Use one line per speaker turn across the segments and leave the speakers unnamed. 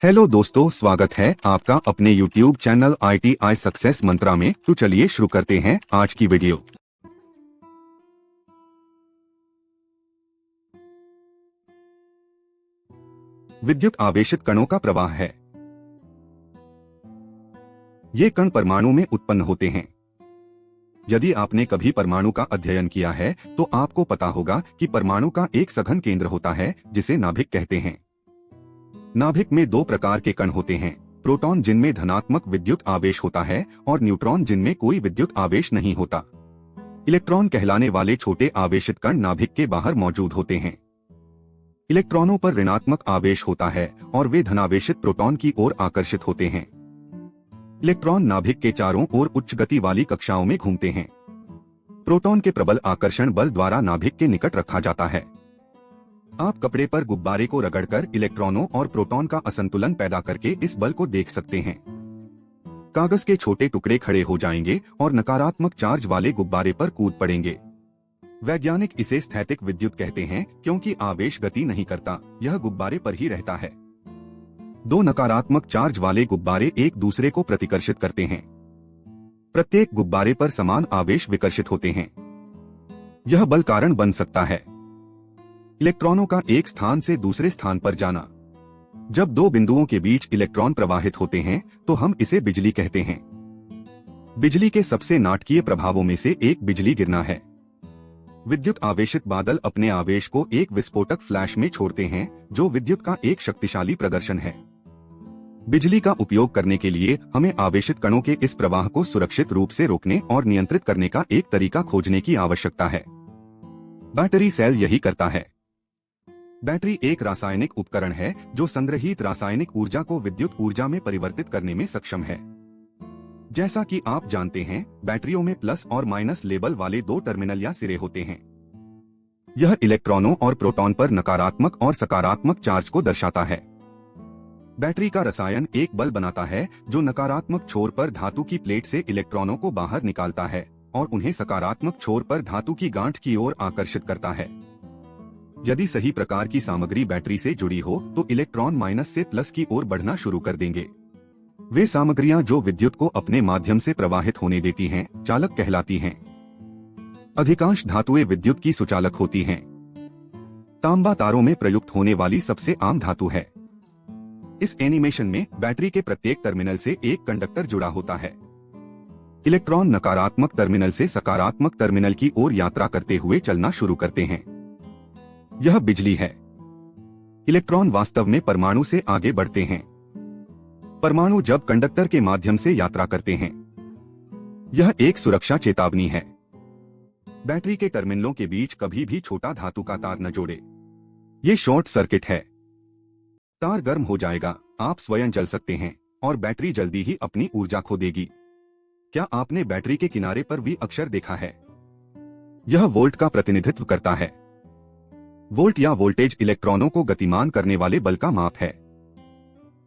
Hello दोस्तों, स्वागत है आपका अपने YouTube चैनल ITI सक्सेस मंत्रा में। तो चलिए शुरू करते हैं आज की वीडियो। विद्युत आवेशित कणों का प्रवाह है। ये कण परमाणु में उत्पन्न होते हैं। यदि आपने कभी परमाणु का अध्ययन किया है तो आपको पता होगा कि परमाणु का एक सघन केंद्र होता है जिसे नाभिक कहते हैं। नाभिक में दो प्रकार के कण होते हैं, प्रोटॉन जिनमें धनात्मक विद्युत आवेश होता है और न्यूट्रॉन जिनमें कोई विद्युत आवेश नहीं होता। इलेक्ट्रॉन कहलाने वाले छोटे आवेशित कण नाभिक के बाहर मौजूद होते हैं। इलेक्ट्रॉनों पर ऋणात्मक आवेश होता है और वे धनावेशित प्रोटॉन की ओर आकर्षित होते हैं। इलेक्ट्रॉन नाभिक के चारों ओर उच्च गति वाली कक्षाओं में घूमते हैं। प्रोटॉन के प्रबल आकर्षण बल द्वारा नाभिक के निकट रखा जाता है। आप कपड़े पर गुब्बारे को रगड़कर इलेक्ट्रॉनों और प्रोटॉन का असंतुलन पैदा करके इस बल को देख सकते हैं। कागज के छोटे टुकड़े खड़े हो जाएंगे और नकारात्मक चार्ज वाले गुब्बारे पर कूद पड़ेंगे। वैज्ञानिक इसे स्थैतिक विद्युत कहते हैं क्योंकि आवेश गति नहीं करता, यह गुब्बारे पर ही रहता है। दो नकारात्मक चार्ज वाले गुब्बारे एक दूसरे को प्रतिकर्षित करते हैं। प्रत्येक गुब्बारे पर समान आवेश विकर्षित होते हैं। यह बल कारण बन सकता है। इलेक्ट्रॉनों का एक स्थान से दूसरे स्थान पर जाना। जब दो बिंदुओं के बीच इलेक्ट्रॉन प्रवाहित होते हैं तो हम इसे बिजली कहते हैं। बिजली के सबसे नाटकीय प्रभावों में से एक बिजली गिरना है। विद्युत आवेशित बादल अपने आवेश को एक विस्फोटक फ्लैश में छोड़ते हैं जो विद्युत का एक शक्तिशाली प्रदर्शन है। बिजली का उपयोग करने के लिए हमें आवेशित कणों के इस प्रवाह को सुरक्षित रूप से रोकने और नियंत्रित करने का एक तरीका खोजने की आवश्यकता है। बैटरी सेल यही करता है। बैटरी एक रासायनिक उपकरण है जो संग्रहीत रासायनिक ऊर्जा को विद्युत ऊर्जा में परिवर्तित करने में सक्षम है। जैसा कि आप जानते हैं, बैटरियों में प्लस और माइनस लेबल वाले दो टर्मिनल या सिरे होते हैं। यह इलेक्ट्रॉनों और प्रोटॉन पर नकारात्मक और सकारात्मक चार्ज को दर्शाता है। बैटरी का रसायन एक बल बनाता है जो नकारात्मक छोर पर धातु की प्लेट से इलेक्ट्रॉनों को बाहर निकालता है और उन्हें सकारात्मक छोर पर धातु की गांठ की ओर आकर्षित करता है। यदि सही प्रकार की सामग्री बैटरी से जुड़ी हो तो इलेक्ट्रॉन माइनस से प्लस की ओर बढ़ना शुरू कर देंगे। वे सामग्रियां जो विद्युत को अपने माध्यम से प्रवाहित होने देती हैं, चालक कहलाती हैं। अधिकांश धातुएं विद्युत की सुचालक होती हैं। तांबा तारों में प्रयुक्त होने वाली सबसे आम धातु है। इस एनिमेशन में बैटरी के प्रत्येक टर्मिनल से एक कंडक्टर जुड़ा होता है। इलेक्ट्रॉन नकारात्मक टर्मिनल से सकारात्मक टर्मिनल की ओर यात्रा करते हुए चलना शुरू करते हैं। यह बिजली है। इलेक्ट्रॉन वास्तव में परमाणु से आगे बढ़ते हैं। परमाणु जब कंडक्टर के माध्यम से यात्रा करते हैं, यह एक सुरक्षा चेतावनी है। बैटरी के टर्मिनलों के बीच कभी भी छोटा धातु का तार न जोड़े। ये शॉर्ट सर्किट है। तार गर्म हो जाएगा, आप स्वयं जल सकते हैं और बैटरी जल्दी ही अपनी ऊर्जा खो देगी। क्या आपने बैटरी के किनारे पर V अक्षर देखा है? यह वोल्ट का प्रतिनिधित्व करता है। वोल्ट या वोल्टेज इलेक्ट्रॉनों को गतिमान करने वाले बल का माप है।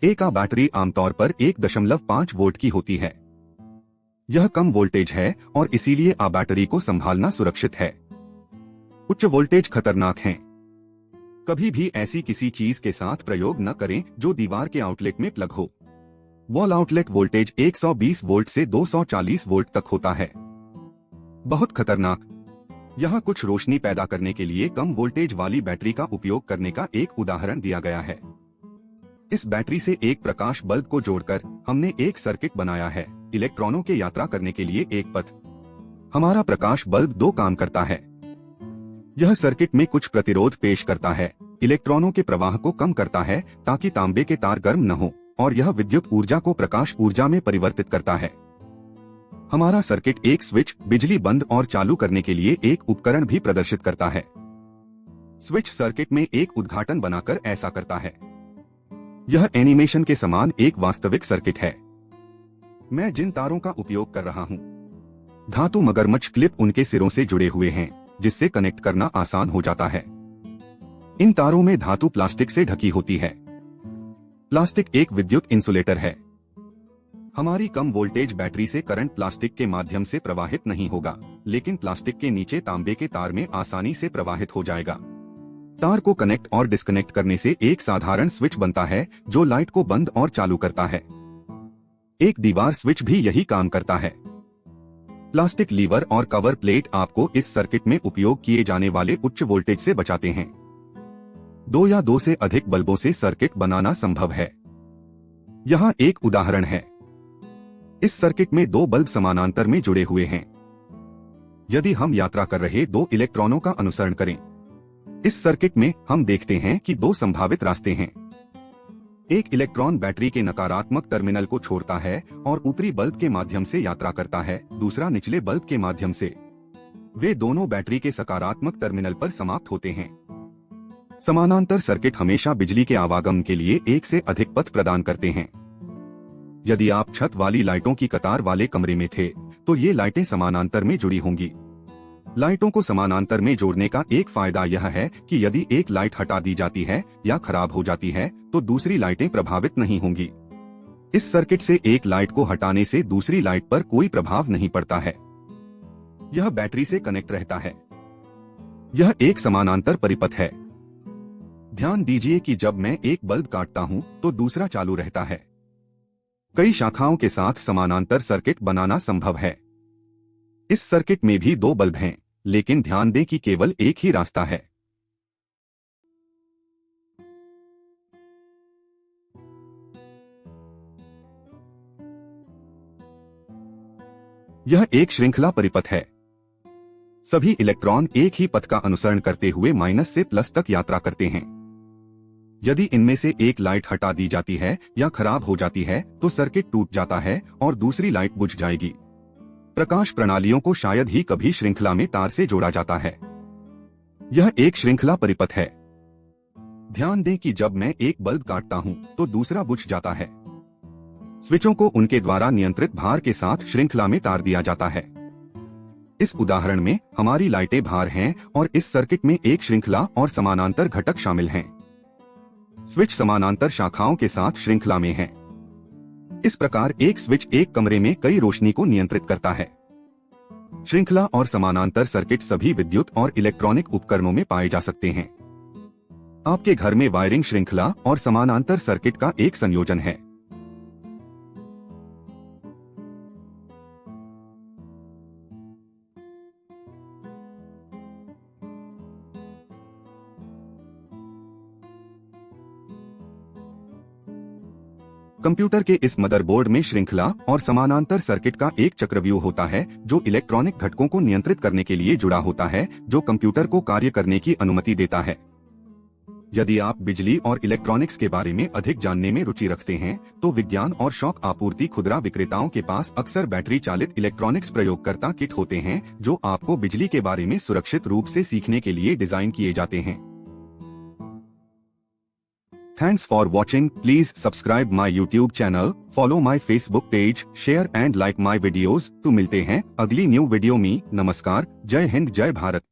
एक बैटरी आमतौर पर 1.5 वोल्ट की होती है। यह कम वोल्टेज है और इसीलिए बैटरी को संभालना सुरक्षित है। उच्च वोल्टेज खतरनाक हैं। कभी भी ऐसी किसी चीज के साथ प्रयोग न करें जो दीवार के आउटलेट में प्लग हो। वॉल आउटलेट वोल्टेज 120 वोल्ट से 240 वोल्ट तक होता है। बहुत खतरनाक। यहाँ कुछ रोशनी पैदा करने के लिए कम वोल्टेज वाली बैटरी का उपयोग करने का एक उदाहरण दिया गया है। इस बैटरी से एक प्रकाश बल्ब को जोड़कर हमने एक सर्किट बनाया है, इलेक्ट्रॉनों के यात्रा करने के लिए एक पथ। हमारा प्रकाश बल्ब दो काम करता है। यह सर्किट में कुछ प्रतिरोध पेश करता है, इलेक्ट्रॉनों के प्रवाह को कम करता है ताकि तांबे के तार गर्म न हो, और यह विद्युत ऊर्जा को प्रकाश ऊर्जा में परिवर्तित करता है। हमारा सर्किट एक स्विच, बिजली बंद और चालू करने के लिए एक उपकरण भी प्रदर्शित करता है। स्विच सर्किट में एक उद्घाटन बनाकर ऐसा करता है। यह एनिमेशन के समान एक वास्तविक सर्किट है। मैं जिन तारों का उपयोग कर रहा हूं, धातु मगरमच्छ क्लिप उनके सिरों से जुड़े हुए हैं, जिससे कनेक्ट करना आसान हो जाता है। इन तारों में धातु प्लास्टिक से ढकी होती है। प्लास्टिक एक विद्युत इंसुलेटर है। हमारी कम वोल्टेज बैटरी से करंट प्लास्टिक के माध्यम से प्रवाहित नहीं होगा, लेकिन प्लास्टिक के नीचे तांबे के तार में आसानी से प्रवाहित हो जाएगा। तार को कनेक्ट और डिस्कनेक्ट करने से एक साधारण स्विच बनता है जो लाइट को बंद और चालू करता है। एक दीवार स्विच भी यही काम करता है। प्लास्टिक लीवर और कवर प्लेट आपको इस सर्किट में उपयोग किए जाने वाले उच्च वोल्टेज से बचाते हैं। 2 या 2 से अधिक बल्बों से सर्किट बनाना संभव है। यहाँ एक उदाहरण है। इस सर्किट में 2 बल्ब समानांतर में जुड़े हुए हैं। यदि हम यात्रा कर रहे 2 इलेक्ट्रॉनों का अनुसरण करें, इस सर्किट में हम देखते हैं कि 2 संभावित रास्ते हैं। एक इलेक्ट्रॉन बैटरी के नकारात्मक टर्मिनल को छोड़ता है और ऊपरी बल्ब के माध्यम से यात्रा करता है, दूसरा निचले बल्ब के माध्यम से। वे दोनों बैटरी के सकारात्मक टर्मिनल पर समाप्त होते हैं। समानांतर सर्किट हमेशा बिजली के आवागमन के लिए एक से अधिक पथ प्रदान करते हैं। यदि आप छत वाली लाइटों की कतार वाले कमरे में थे, तो ये लाइटें समानांतर में जुड़ी होंगी। लाइटों को समानांतर में जोड़ने का एक फायदा यह है कि यदि एक लाइट हटा दी जाती है या खराब हो जाती है, तो दूसरी लाइटें प्रभावित नहीं होंगी। इस सर्किट से एक लाइट को हटाने से दूसरी लाइट पर कोई प्रभाव नहीं पड़ता है। यह बैटरी से कनेक्ट रहता है। यह एक समानांतर परिपथ है। ध्यान दीजिए कि जब मैं एक बल्ब काटता हूं, तो दूसरा चालू रहता है। कई शाखाओं के साथ समानांतर सर्किट बनाना संभव है। इस सर्किट में भी 2 बल्ब हैं, लेकिन ध्यान दें कि केवल एक ही रास्ता है। यह एक श्रृंखला परिपथ है। सभी इलेक्ट्रॉन एक ही पथ का अनुसरण करते हुए माइनस से प्लस तक यात्रा करते हैं। यदि इनमें से एक लाइट हटा दी जाती है या खराब हो जाती है, तो सर्किट टूट जाता है और दूसरी लाइट बुझ जाएगी। प्रकाश प्रणालियों को शायद ही कभी श्रृंखला में तार से जोड़ा जाता है। यह एक श्रृंखला परिपथ है। ध्यान दें कि जब मैं एक बल्ब काटता हूं, तो दूसरा बुझ जाता है। स्विचों को उनके द्वारा नियंत्रित भार के साथ श्रृंखला में तार दिया जाता है। इस उदाहरण में हमारी लाइटें भार हैं और इस सर्किट में एक श्रृंखला और समानांतर घटक शामिल हैं। स्विच समानांतर शाखाओं के साथ श्रृंखला में है। इस प्रकार एक स्विच एक कमरे में कई रोशनी को नियंत्रित करता है। श्रृंखला और समानांतर सर्किट सभी विद्युत और इलेक्ट्रॉनिक उपकरणों में पाए जा सकते हैं। आपके घर में वायरिंग श्रृंखला और समानांतर सर्किट का एक संयोजन है। कंप्यूटर के इस मदरबोर्ड में श्रृंखला और समानांतर सर्किट का एक चक्रव्यूह होता है जो इलेक्ट्रॉनिक घटकों को नियंत्रित करने के लिए जुड़ा होता है, जो कंप्यूटर को कार्य करने की अनुमति देता है। यदि आप बिजली और इलेक्ट्रॉनिक्स के बारे में अधिक जानने में रुचि रखते हैं, तो विज्ञान और शौक आपूर्ति खुदरा विक्रेताओं के पास अक्सर बैटरी चालित इलेक्ट्रॉनिक्स प्रयोगकर्ता किट होते हैं, जो आपको बिजली के बारे में सुरक्षित रूप से सीखने के लिए डिजाइन किए जाते हैं। Thanks for watching. Please subscribe my YouTube channel, follow my Facebook page, share and like my videos। तो मिलते हैं अगली न्यू वीडियो में। नमस्कार, जय हिंद, जय भारत।